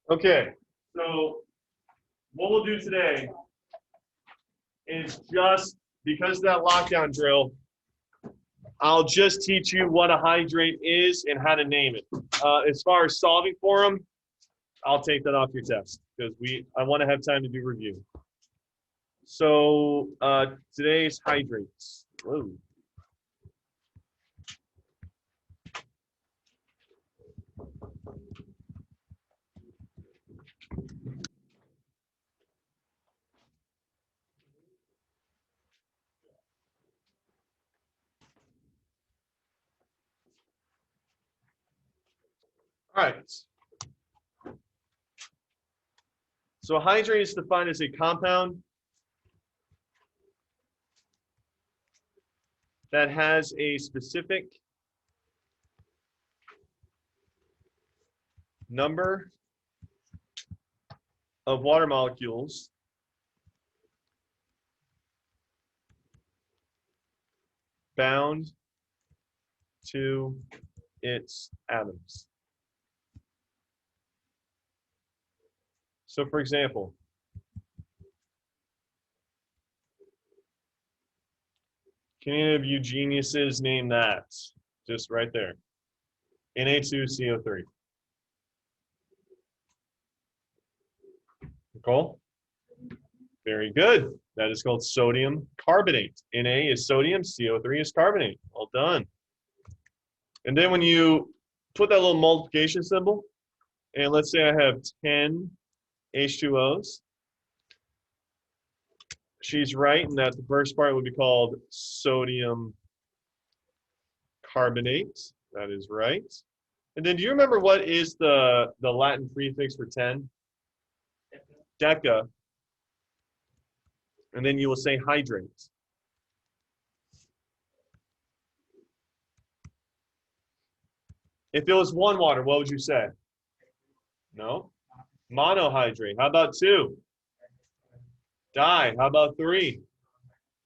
Okay, so what we'll do today is just because of that lockdown drill, I'll just teach you what a hydrate is and how to name it. As far as solving for them, I'll take that off your test because I want to have time to do review. So today's hydrates. Whoa. All right. So a hydrate is defined as a compound that has a specific number of water molecules bound to its atoms. So for example, can any of you geniuses name that? Just right there. Na2CO3. Nicole? Very good. That is called sodium carbonate. Na is sodium, CO3 is carbonate. Well done. And then when you put that little multiplication symbol, and let's say I have 10 H2Os, she's right in that the first part would be called sodium carbonate. That is right. And then do you remember what is the Latin prefix for 10? Deca. And then you will say hydrate. If it was one water, what would you say? No? Monohydrate. How about two? Di. How about three?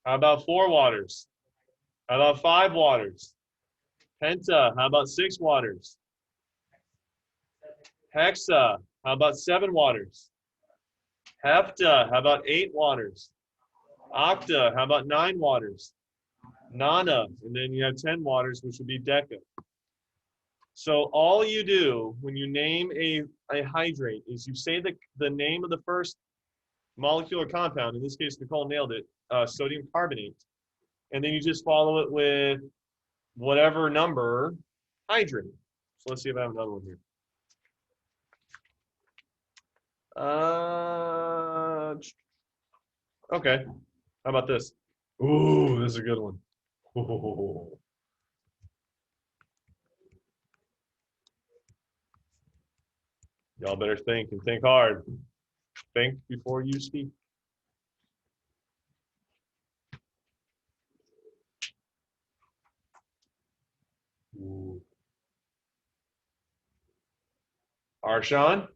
How about four waters? How about five waters? Penta. How about six waters? Hexa. How about seven waters? Hepta. How about eight waters? Octa. How about nine waters? Nona. And then you have 10 waters, which would be deca. So all you do when you name a hydrate is you say the name of the first molecular compound. In this case, Nicole nailed it, sodium carbonate. And then you just follow it with whatever number hydrate. So let's see if I have another one here. Okay. How about this? Ooh, this is a good one. Ooh. Y'all better think and think hard. Think before you speak. Ooh. Arshawn?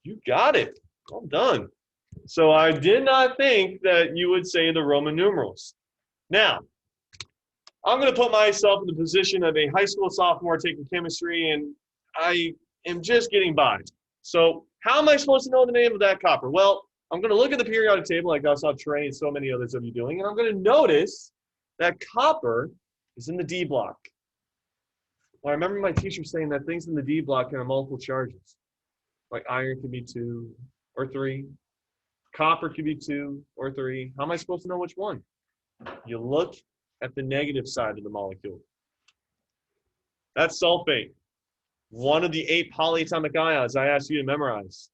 You got it. Well done. So I did not think that you would say the Roman numerals. Now, I'm going to put myself in the position of a high school sophomore taking chemistry, and I am just getting by. So how am I supposed to know the name of that copper? Well, I'm going to look at the periodic table like I saw Trey and so many others of you doing, and I'm going to notice that copper is in the D block. Well, I remember my teacher saying that things in the D block can have multiple charges. Like iron could be 2 or 3. Copper could be 2 or 3. How am I supposed to know which one? You look at the negative side of the molecule. That's sulfate. One of the 8 polyatomic ions I asked you to memorize.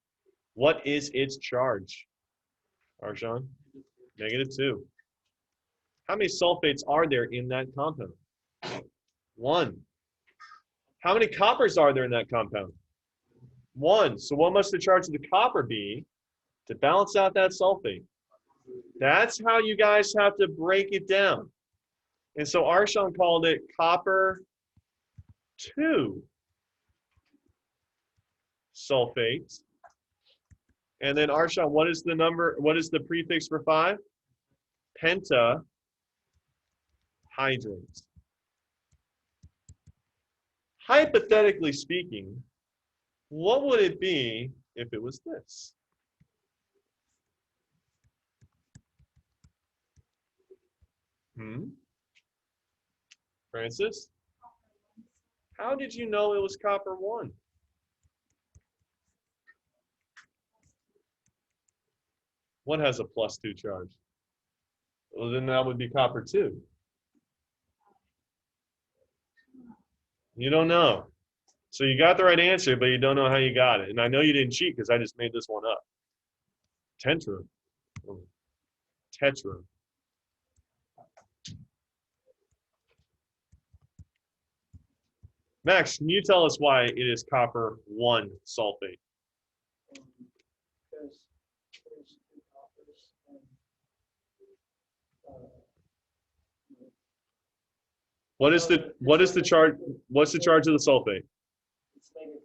What is its charge? Arshawn? -2. How many sulfates are there in that compound? 1. How many coppers are there in that compound? 1. So what must the charge of the copper be to balance out that sulfate? That's how you guys have to break it down. And so Arshawn called it copper 2 sulfate. And then Arshawn, what is the prefix for 5? Pentahydrate. hypothetically speaking, what would it be if it was this? Francis? How did you know it was copper 1? What has a +2 charge? Well, then that would be copper 2. You don't know. So you got the right answer, but you don't know how you got it. And I know you didn't cheat because I just made this one up. Tetra. Tetra. Max, can you tell us why it is copper 1 sulfate? Because there's 2 coppers and What is the charge? What's the charge of the sulfate? it's -2.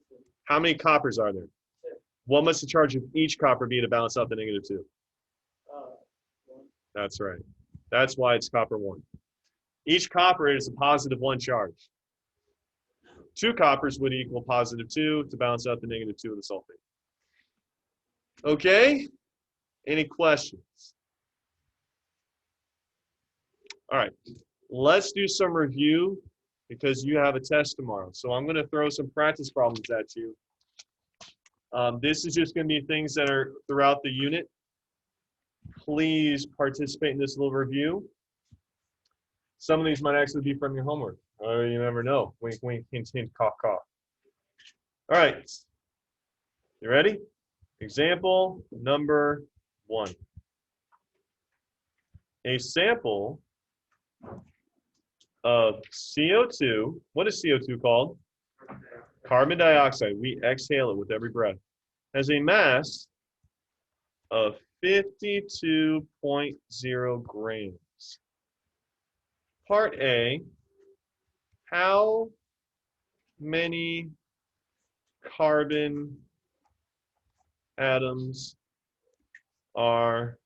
How many coppers are there? 2. What must the charge of each copper be to balance out the -2? 1. That's right. That's why it's copper 1. Each copper is a +1 charge. 2 coppers would equal +2 to balance out the -2 of the sulfate. Okay? Any questions? All right. Let's do some review because you have a test tomorrow. So I'm going to throw some practice problems at you. This is just going to be things that are throughout the unit. Please participate in this little review. Some of these might actually be from your homework. Or you never know. Wink, wink, hint, hint, cough, cough. All right. You ready? Example number 1. A sample of CO2. What is CO2 called? Carbon dioxide. We exhale it with every breath. Has a mass of 52.0 grams. Part A, how many carbon atoms are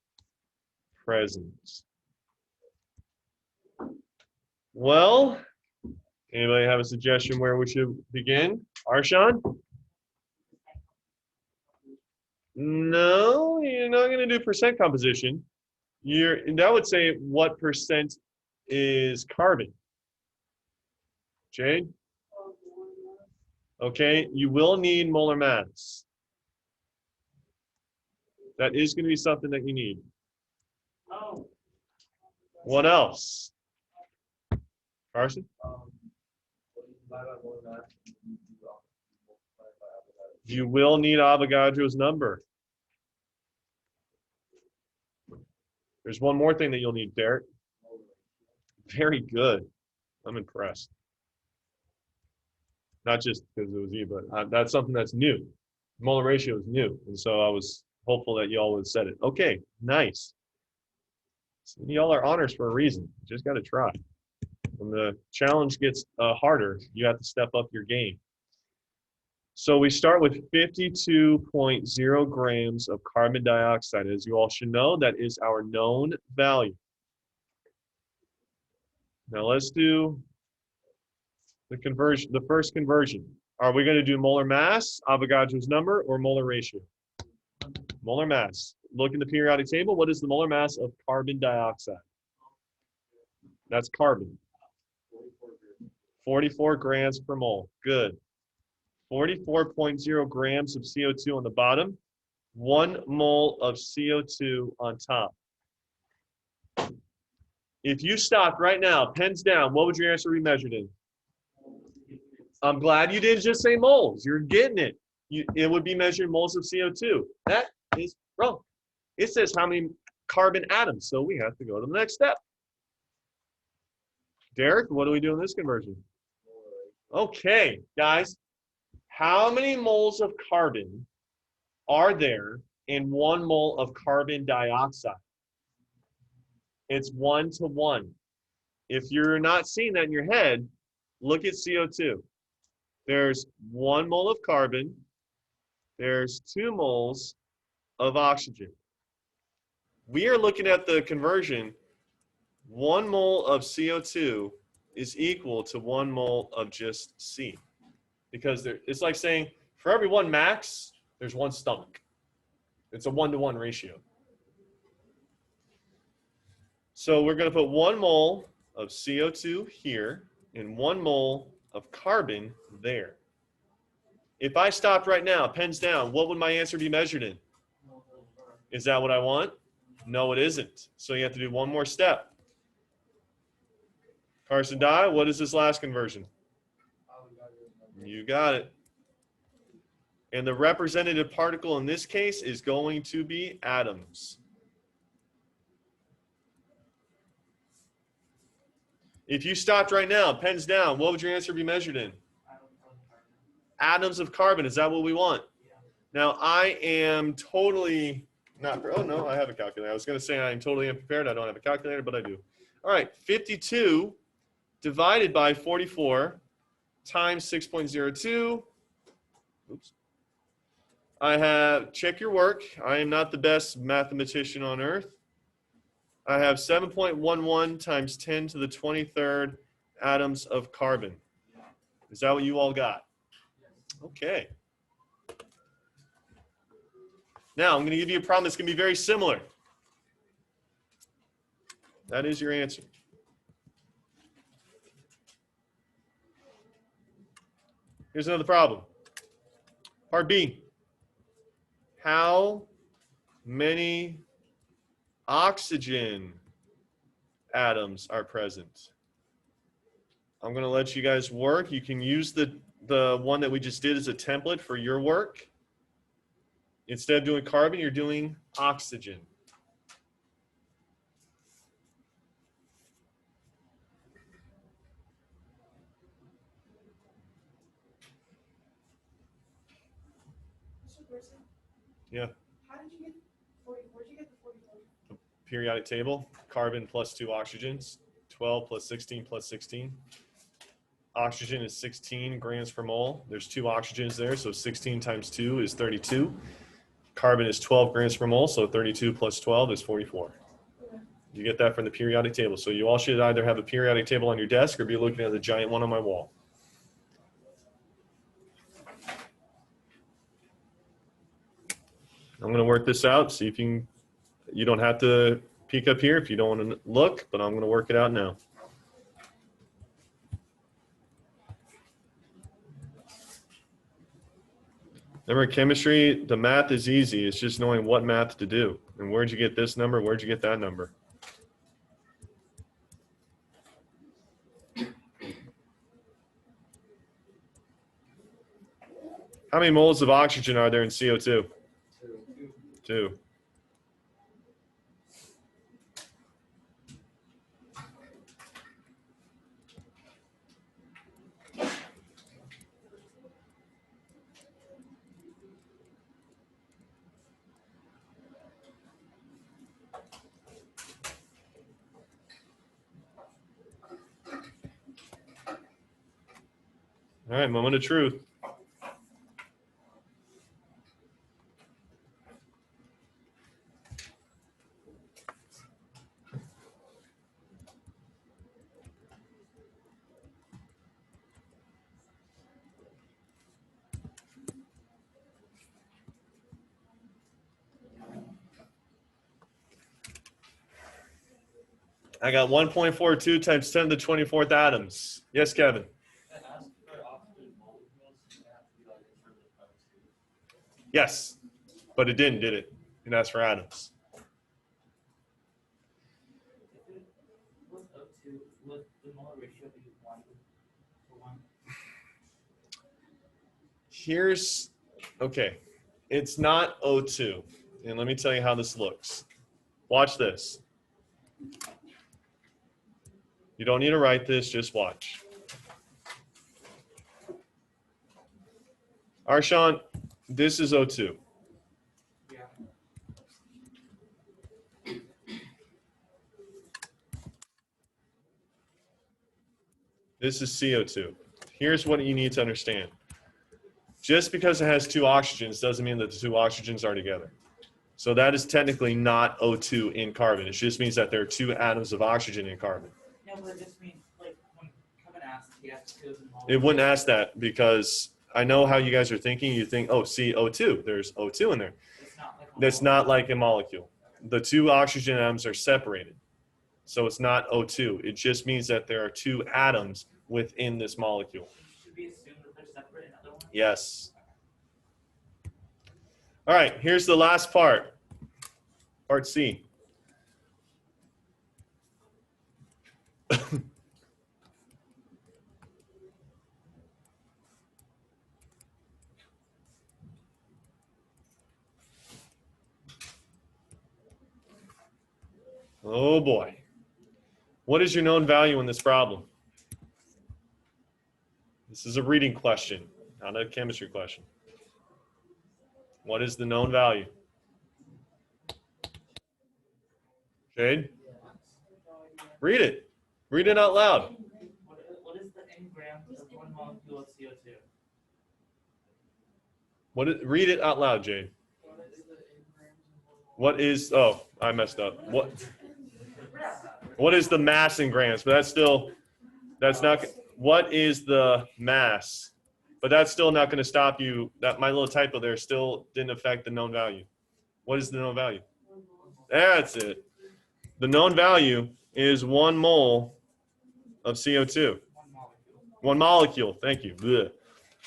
present? Well, anybody have a suggestion where we should begin? Arshan? No, you're not going to do percent composition. That would say what percent is carbon. Jade? Okay, you will need molar mass. That is going to be something that you need. What else? Carson? You will need Avogadro's number. There's one more thing that you'll need, Derek. Very good. I'm impressed. Not just because it was you, but that's something that's new. Molar ratio is new, and so I was hopeful that y'all would have said it. Okay, nice. So y'all are honors for a reason. You just got to try. When the challenge gets harder, you have to step up your game. So we start with 52.0 grams of carbon dioxide. As you all should know, that is our known value. Now let's do the conversion, the first conversion. Are we going to do molar mass, Avogadro's number, or molar ratio? Molar mass. Look in the periodic table. What is the molar mass of carbon dioxide? That's carbon. 44 grams per mole. Good. 44.0 grams of CO2 on the bottom, 1 mole of CO2 on top. If you stopped right now, pens down, what would your answer be measured in? I'm glad you didn't just say moles. You're getting it. It would be measured in moles of CO2. That is wrong. It says how many carbon atoms, so we have to go to the next step. Derek, what do we do in this conversion? Okay, guys. How many moles of carbon are there in 1 mole of carbon dioxide? It's 1 to 1. If you're not seeing that in your head, look at CO2. There's 1 mole of carbon. There's 2 moles of oxygen. We are looking at the conversion. 1 mole of CO2 is equal to 1 mole of just C. because it's like saying for every one max, there's one stomach. It's a 1-to-1 ratio. So we're going to put 1 mole of CO2 here and 1 mole of carbon there. If I stopped right now, pens down, what would my answer be measured in? Is that what I want? No, it isn't. So you have to do one more step. Carson Dye, what is this last conversion? You got it. And the representative particle in this case is going to be atoms. If you stopped right now, pens down, what would your answer be measured in? Atoms of carbon. Is that what we want? Now, I am totally not, oh no, I have a calculator. I was going to say I am totally unprepared. I don't have a calculator, but I do. All right, 52 divided by 44 times 6.02. Oops. I have, check your work. I am not the best mathematician on earth. I have 7.11 times 10 to the 23rd atoms of carbon. Is that what you all got? Okay. Now, I'm going to give you a problem that's going to be very similar. That is your answer. Here's another problem. Part B. How many oxygen atoms are present? I'm going to let you guys work. You can use the one that we just did as a template for your work. Instead of doing carbon, you're doing oxygen. Yeah. How did you get 40? Where'd you get the 44? Periodic table, carbon plus 2 oxygens, 12 plus 16 plus 16. Oxygen is 16 grams per mole. There's 2 oxygens there, so 16 times 2 is 32. Carbon is 12 grams per mole, so 32 plus 12 is 44. Okay. You get that from the periodic table. So you all should either have a periodic table on your desk or be looking at the giant one on my wall. I'm going to work this out, see if you don't have to peek up here if you don't want to look, but I'm going to work it out now. Remember, chemistry, the math is easy. It's just knowing what math to do. And where'd you get this number? Where'd you get that number? How many moles of oxygen are there in CO2? 2. All right, moment of truth. I got 1.42 times 10 to the 24th atoms. Yes, Kevin? Yes, but it didn't, did it? It asked for atoms. Here's, okay, it's not O2. And let me tell you how this looks. Watch this. You don't need to write this, just watch. Arshawn, this is O2. Yeah. This is CO2. Here's what you need to understand. Just because it has 2 oxygens doesn't mean that the 2 oxygens are together. So that is technically not O2 in carbon. It just means that there are 2 atoms of oxygen in carbon. No, but it just means, like, when Kevin asked, he asked if it was involved. It wouldn't ask that because I know how you guys are thinking. You think, oh, CO2, there's O2 in there. That's not like a molecule. The two oxygen atoms are separated. So it's not O2. It just means that there are two atoms within this molecule. Should we assume that they're separate in other ones? Yes. All right, here's the last part. Part C. Oh boy. What is your known value in this problem? This is a reading question, not a chemistry question. What is the known value? Jade? Read it. Read it out loud. What is the n grams of one molecule of CO2? Read it out loud, Jade. What is, oh, I messed up. What is the mass in grams? But that's not, what is the mass? But that's still not going to stop you. That my little typo there still didn't affect the known value. What is the known value? That's it. The known value is 1 mole of CO2. One molecule. Thank you. Blech.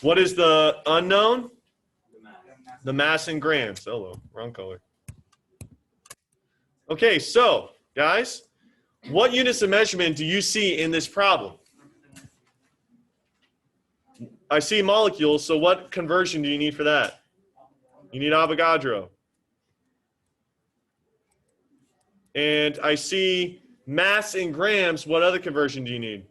What is the unknown? The mass in grams. Hello, wrong color. Okay, so guys, what units of measurement do you see in this problem? I see molecules, so what conversion do you need for that? You need Avogadro. And I see mass in grams, what other conversion do you need?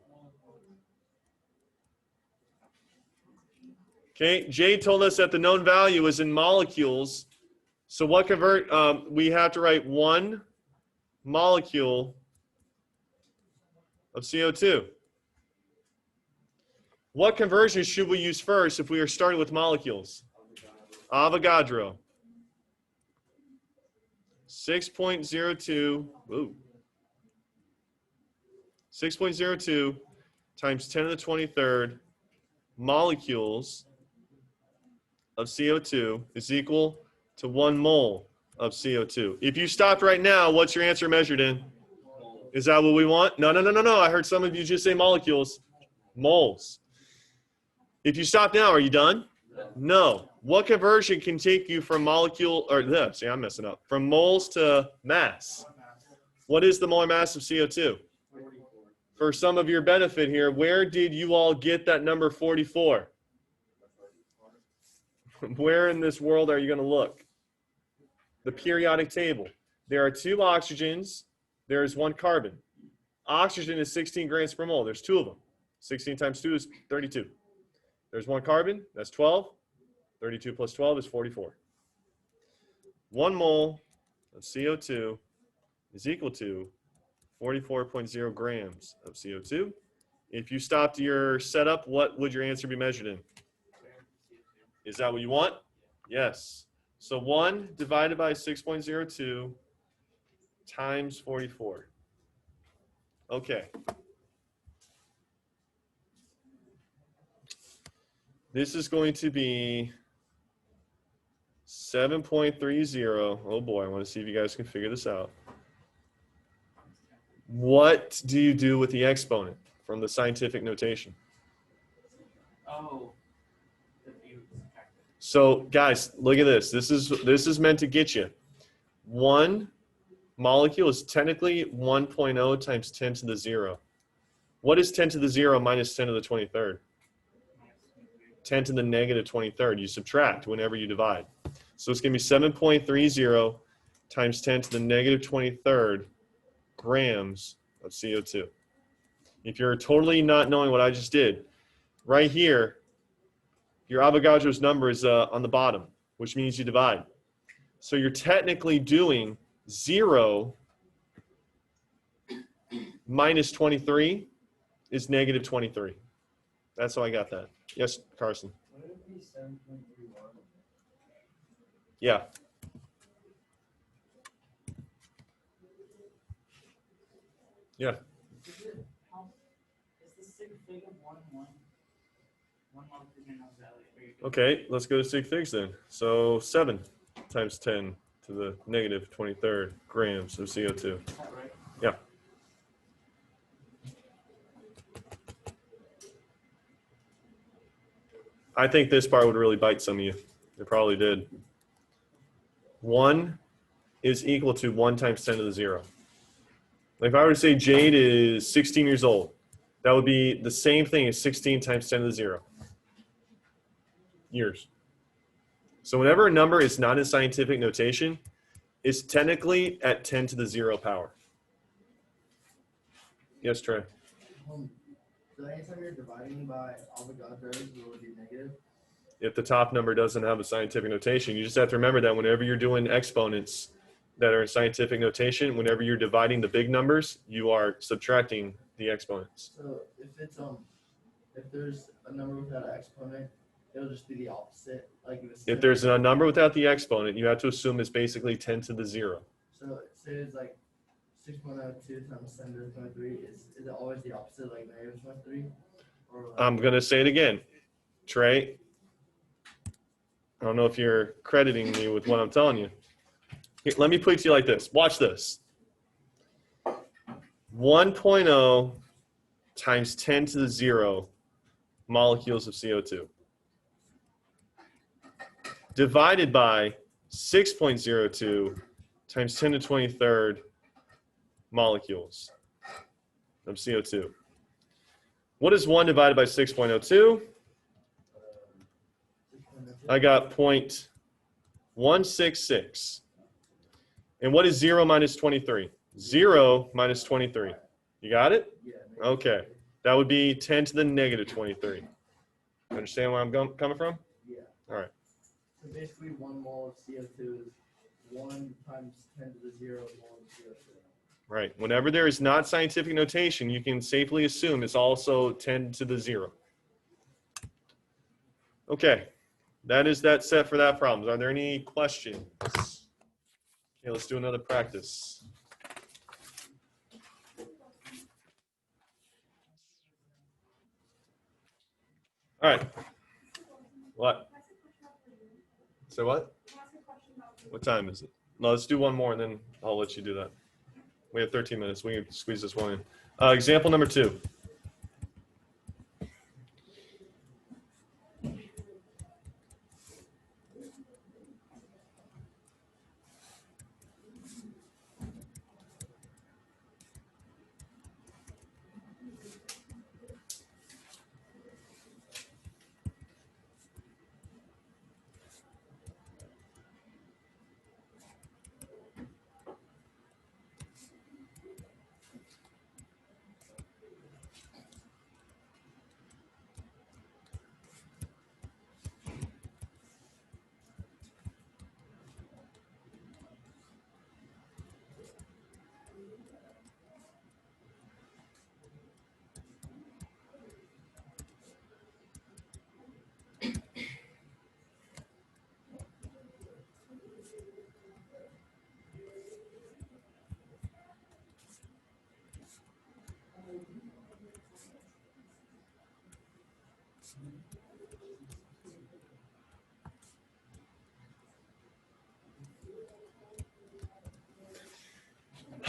Okay, Jade told us that the known value is in molecules. So what we have to write 1 molecule of CO2. What conversion should we use first if we are starting with molecules? Avogadro. 6.02, 6.02 times 10 to the 23rd molecules of CO2 is equal to 1 mole of CO2. If you stopped right now, what's your answer measured in? Is that what we want? No. I heard some of you just say molecules. Moles. If you stop now, are you done? No. What conversion can take you from molecule, or see, I'm messing up, from moles to mass? What is the molar mass of CO2? 44. For some of your benefit here, where did you all get that number 44? Where in this world are you going to look? The periodic table. There are 2 oxygens. There is 1 carbon. Oxygen is 16 grams per mole. There's 2 of them. 16 times 2 is 32. There's 1 carbon. That's 12. 32 plus 12 is 44. 1 mole of CO2 is equal to 44.0 grams of CO2. If you stopped your setup, what would your answer be measured in? Is that what you want? Yes. So 1 divided by 6.02 times 44. Okay. This is going to be 7.30. Oh boy, I want to see if you guys can figure this out. What do you do with the exponent from the scientific notation? Oh. So guys, look at this. This is meant to get you. 1 molecule is technically 1.0 times 10 to the 0. What is 10 to the 0 minus 10 to the 23rd? 10 to the negative 23rd. You subtract whenever you divide. So it's going to be 7.30 times 10 to the negative 23rd grams of CO2. If you're totally not knowing what I just did, right here, your Avogadro's number is on the bottom, which means you divide. So you're technically doing 0 minus 23 is negative 23. That's how I got that. Yes, Carson. Would it be 7.31? Yeah. Yeah. Is the sig fig of 1 and 1 one molecule may not value. Okay, let's go to sig figs then. So 7 times 10 to the negative 23rd grams of CO2. Is that right? Yeah. I think this part would really bite some of you. It probably did. 1 is equal to 1 times 10 to the 0. Like if I were to say Jade is 16 years old, that would be the same thing as 16 times 10 to the 0 years. So whenever a number is not in scientific notation, it's technically at 10 to the 0 power. Yes, Trey? So anytime you're dividing by Avogadro's, will it be negative? If the top number doesn't have a scientific notation, you just have to remember that whenever you're doing exponents that are in scientific notation, whenever you're dividing the big numbers, you are subtracting the exponents. So if there's a number without an exponent, it'll just be the opposite. Like If there's a number without the exponent, you have to assume it's basically 10 to the 0. So say it's like 6.02 times 10 to the 23. Is it always the opposite, like negative 23? Or like, I'm going to say it again. Trey, I don't know if you're crediting me with what I'm telling you. Here, let me put it to you like this. Watch this. 1.0 times 10 to the 0 molecules of CO2 divided by 6.02 times 10 to 23rd molecules of CO2. What is 1 divided by 6.02? I got 0.166. And what is 0 minus 23? 0 minus 23. You got it? yeah. Okay. That would be 10 to the negative 23. Understand where I'm coming from? Yeah. All right. So basically 1 mole of CO2 is 1 times 10 to the 0 mole of CO2. Right. Whenever there is not scientific notation, you can safely assume it's also 10 to the 0. Okay. That is that set for that problem. Are there any questions? Okay, let's do another practice. All right. What? So what? What time is it? No, let's do one more and then I'll let you do that. We have 13 minutes. We can squeeze this one in. Example number 2.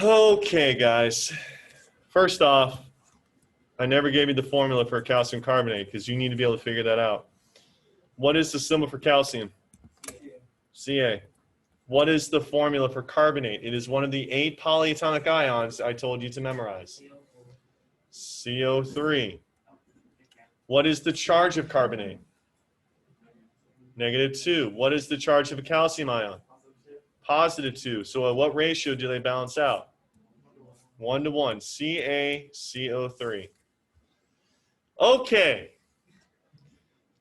Okay, guys. First off, I never gave you the formula for calcium carbonate because you need to be able to figure that out. What is the symbol for calcium? Ca. What is the formula for carbonate? It is one of the 8 polyatomic ions I told you to memorize. CO3. What is the charge of carbonate? -2. What is the charge of a calcium ion? +2. So at what ratio do they balance out? 1 to 1. CaCO3. Okay.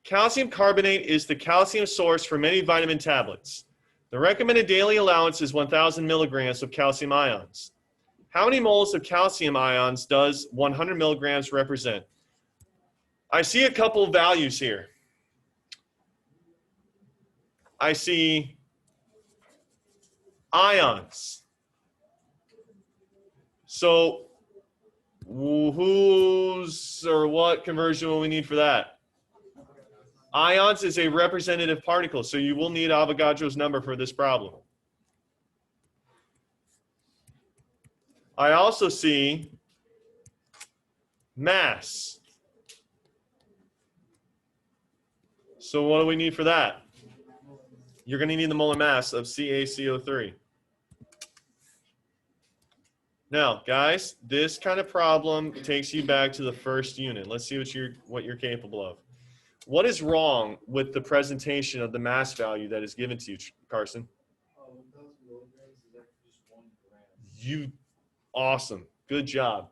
Calcium carbonate is the calcium source for many vitamin tablets. The recommended daily allowance is 1,000 milligrams of calcium ions. How many moles of calcium ions does 100 milligrams represent? I see a couple of values here. I see ions. So whose or what conversion will we need for that? Ions is a representative particle, so you will need Avogadro's number for this problem. I also see mass. So what do we need for that? You're going to need the molar mass of CaCO3. Now, guys, this kind of problem takes you back to the first unit. Let's see what you're capable of. What is wrong with the presentation of the mass value that is given to you, Carson? 1,000 milligrams is actually just 1 gram. You, awesome. Good job.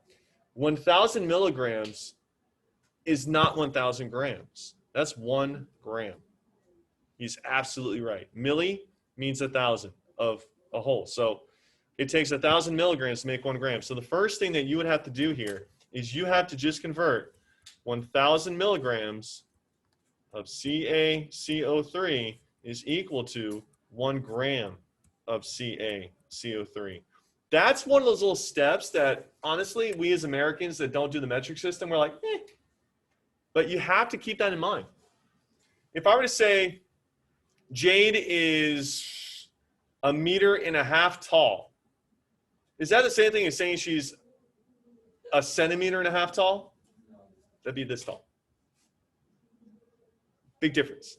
1,000 milligrams is not 1,000 grams. That's 1 gram. He's absolutely right. Milli means 1,000 of a whole. So it takes 1,000 milligrams to make 1 gram. So the first thing that you would have to do here is you have to just convert 1,000 milligrams of CaCO3 is equal to 1 gram of CaCO3. That's one of those little steps that, honestly, we as Americans that don't do the metric system, we're like, eh. But you have to keep that in mind. If I were to say Jade is 1.5 meters tall, is that the same thing as saying she's 1.5 centimeters tall? That'd be this tall. Big difference.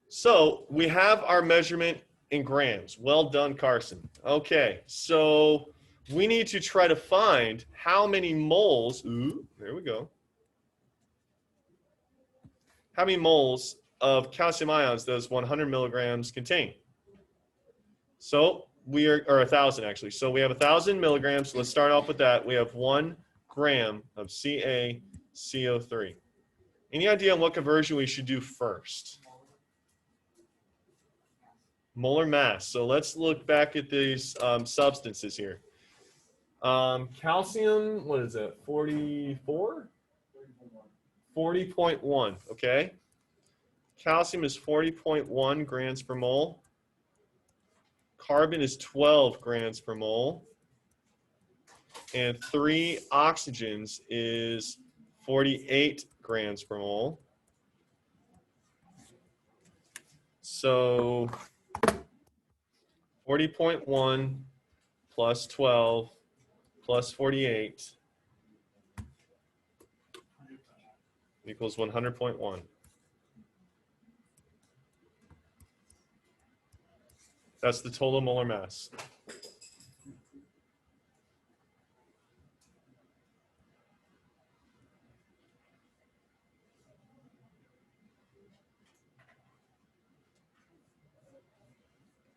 So we have our measurement in grams. Well done, Carson. Okay, so we need to try to find how many moles, ooh, there we go. How many moles of calcium ions does 100 milligrams contain? So we are, or 1,000 actually. So we have 1,000 milligrams. Let's start off with that. We have 1 gram of CaCO3. Any idea on what conversion we should do first? Molar mass. So let's look back at these substances here. Calcium, what is it? 44? 40.1, okay. Calcium is 40.1 grams per mole. Carbon is 12 grams per mole. And 3 oxygens is 48 grams per mole. So 40.1 plus 12 plus 48 equals 100.1. That's the total molar mass.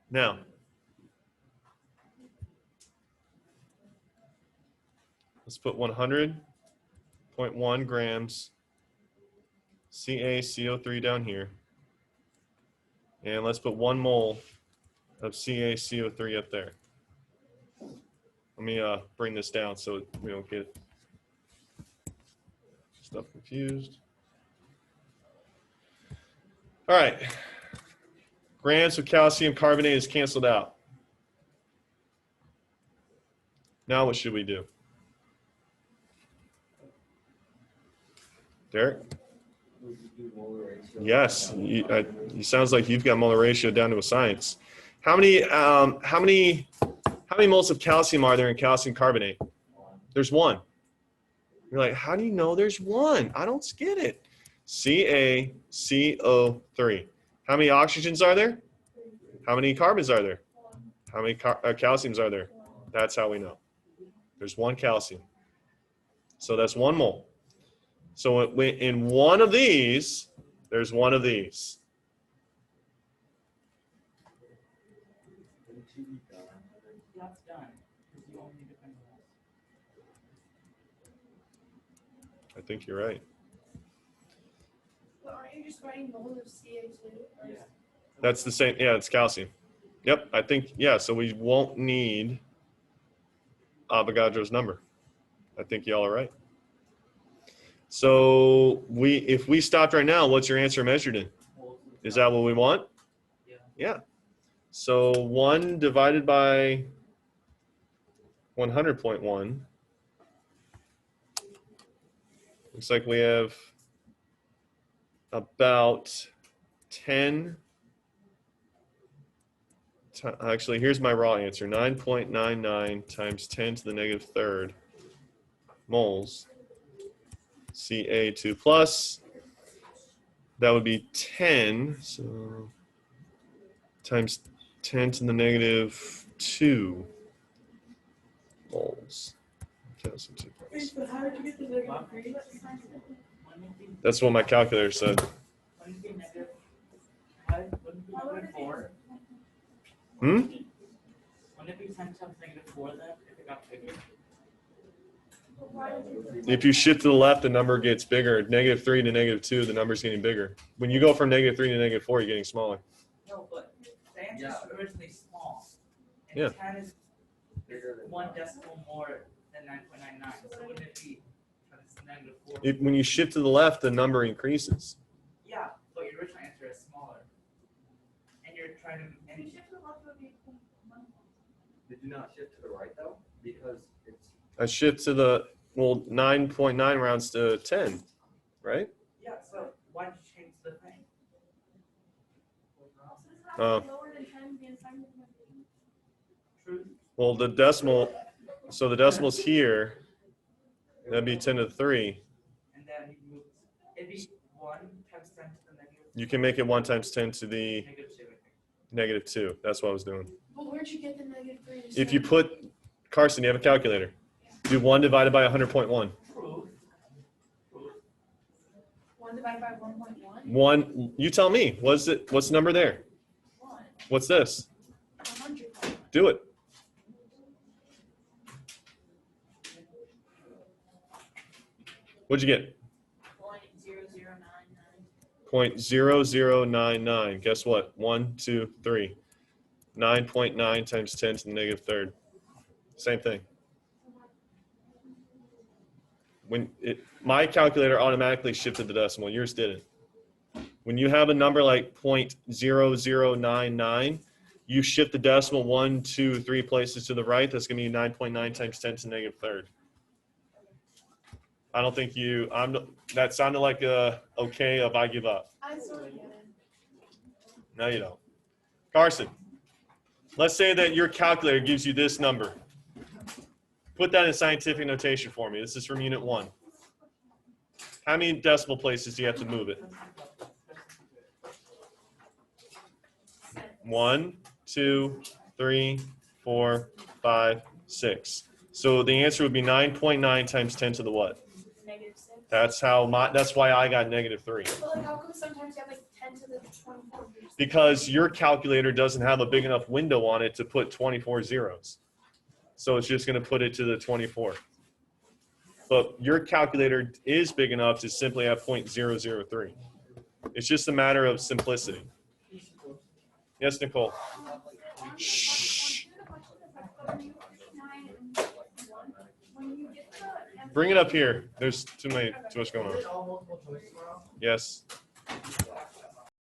Now, let's put 100.1 grams CaCO3 down here. And let's put 1 mole of CaCO3 up there. Let me bring this down so we don't get stuff confused. All right. Grams of calcium carbonate is canceled out. Now what should we do? Derek? Yes, it sounds like you've got molar ratio down to a science. How many moles of calcium are there in calcium carbonate? There's 1. You're like, how do you know there's 1? I don't get it. CaCO3. How many oxygens are there? How many carbons are there? How many calciums are there? That's how we know. There's 1 calcium. So that's 1 mole. So in one of these, there's 1 of these. That's done. Because you only need to convert. I think you're right. But aren't you just writing moles of Ca2? Yeah. That's the same. Yeah, it's calcium. Yep, I think, yeah, so we won't need Avogadro's number. I think y'all are right. So if we stopped right now, what's your answer measured in? Is that what we want? Yeah. Yeah. So 1 divided by 100.1. Looks like we have about 10. Actually, here's my raw answer. 9.99 times 10 to the negative third moles Ca2 plus. That would be 10. So times 10 to the negative 2 moles. 10 to the 2 plus. So how did you get the negative 3? That's what my calculator said. Wouldn't it be negative 5? Wouldn't it be negative 4? Hmm? Wouldn't it be 10 times negative 4 then, if it got bigger? If you shift to the left, the number gets bigger. Negative 3 to negative 2, the number's getting bigger. When you go from negative 3 to negative 4, you're getting smaller. No, but the answer is originally small. And Yeah. 10 is one decimal more than 9.99. So wouldn't it be negative 4? When you shift to the left, the number increases. Yeah, but your original answer is smaller. And you're trying to. And Did you not shift to the right though? Because it's I shift to the, 9.9 rounds to 10, right? yeah, so why did you change the thing? Uh, True. Well, the decimal, so the decimal's here. That'd be 10 to the 3. And then you move. It'd be 1 times 10 to the negative. You can make it 1 times 10 to the Negative 2, I think. negative 2. That's what I was doing. But where'd you get the negative 3? If you put, Carson, you have a calculator. Do 1 divided by 100.1. Proof. 1 divided by 1.1? 1, you tell me. What's the number there? 1. What's this? 100. Do it. What'd you get? 0.0099. 0.0099. Guess what? 1, 2, 3. 9.9 times 10 to the negative third. Same thing. My calculator automatically shifted the decimal. Yours didn't. When you have a number like 0.0099, you shift the decimal 1, 2, 3 places to the right. That's going to be 9.9 times 10 to the negative third. I don't think that sounded like a okay of I give up. I sort of get it. No, you don't. Carson, let's say that your calculator gives you this number. Put that in scientific notation for me. This is from Unit 1. How many decimal places do you have to move it? 1, 2, 3, 4, 5, 6. So the answer would be 9.9 times 10 to the what? Negative 6. That's why I got negative 3. But like, how come sometimes you have like 10 to the 24? Because your calculator doesn't have a big enough window on it to put 24 zeros. So it's just going to put it to the 24. But your calculator is big enough to simply have 0.003. It's just a matter of simplicity. Yes, Nicole? Shh. Bring it up here. There's too much going on. Is it all multiple choice tomorrow? Yes.